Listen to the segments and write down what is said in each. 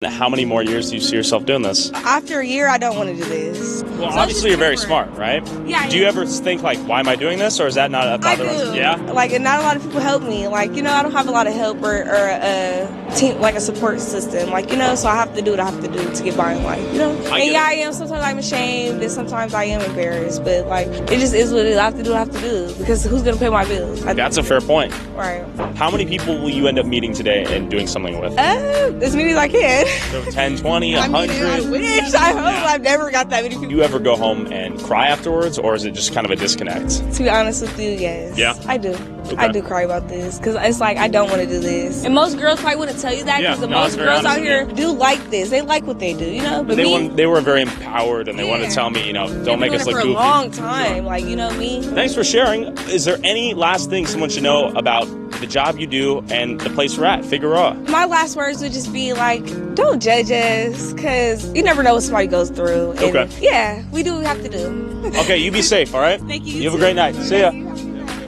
How many more years do you see yourself doing this? After a year, I don't want to do this. Well, obviously you're very smart, right? Yeah. Do you ever think, like, why am I doing this? Or is that not a thought? I do. Yeah? Like, and not a lot of people help me. Like, I don't have a lot of help or a team, like a support system. Like, so I have to do what I have to do to get by in life, I am. Sometimes I'm ashamed and sometimes I am embarrassed. But, like, it just is what it is. I have to do what I have to do because who's going to pay my bills? That's a fair point. Right. How many people will you end up meeting today and doing something with? As many as I can. So 10, 20, 100? I wish. I hope. I've never got that many people. Do you ever go home and cry afterwards, or is it just kind of a disconnect? To be honest with you, yes. Yeah? I do. Okay. I do cry about this because it's like I don't want to do this. And most girls probably wouldn't tell you that because most girls out here do like this. They like what they do, But they were very empowered and they wanted to tell me, don't make us look goofy. For a long time, like, me. Thanks for sharing. Is there any last thing someone should know about the job you do and the place we're at, Figueroa? My last words would just be like, don't judge us because you never know what somebody goes through. And okay. Yeah, we do what we have to do. Okay, you be safe, all right? Thank you. You have a great night. See ya.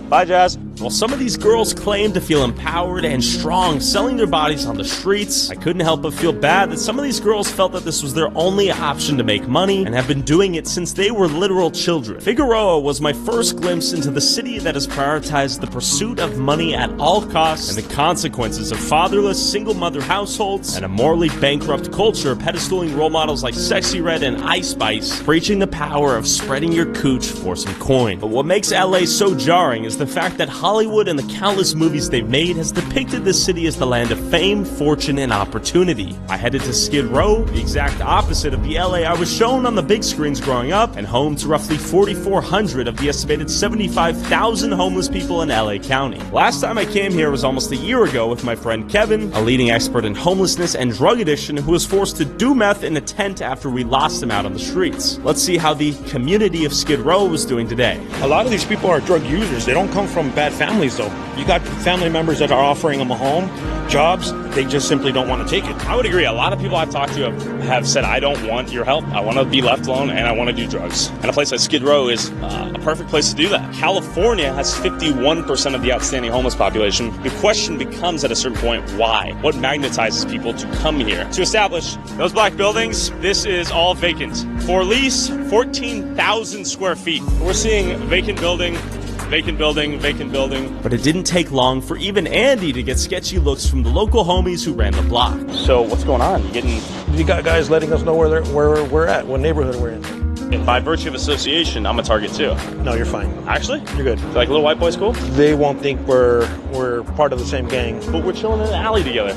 Bye, Jazz. While some of these girls claim to feel empowered and strong selling their bodies on the streets, I couldn't help but feel bad that some of these girls felt that this was their only option to make money and have been doing it since they were literal children. Figueroa was my first glimpse into the city that has prioritized the pursuit of money at all costs and the consequences of fatherless single mother households and a morally bankrupt culture pedestaling role models like Sexy Red and Ice Spice, preaching the power of spreading your cooch for some coin. But what makes LA so jarring is the fact that Hollywood and the countless movies they've made has depicted this city as the land of fame, fortune, and opportunity. I headed to Skid Row, the exact opposite of the LA I was shown on the big screens growing up, and home to roughly 4,400 of the estimated 75,000 homeless people in LA County. Last time I came here was almost a year ago with my friend Kevin, a leading expert in homelessness and drug addiction who was forced to do meth in a tent after we lost him out on the streets. Let's see how the community of Skid Row was doing today. A lot of these people are drug users. They don't come from bad families, though. You got family members that are offering them a home, jobs, they just simply don't want to take it. I would agree. A lot of people I've talked to have said, I don't want your help. I want to be left alone and I want to do drugs. And a place like Skid Row is a perfect place to do that. California has 51% of the outstanding homeless population. The question becomes at a certain point, why? What magnetizes people to come here? To establish those black buildings, this is all vacant. For lease, 14,000 square feet. We're seeing vacant building, vacant building, vacant building. But it didn't take long for even Andy to get sketchy looks from the local homies who ran the block. So what's going on? You got guys letting us know where we're at, what neighborhood we're in. And by virtue of association, I'm a target too. No, you're fine. Actually? You're good. Like little white boys cool? They won't think we're part of the same gang. But we're chilling in an alley together.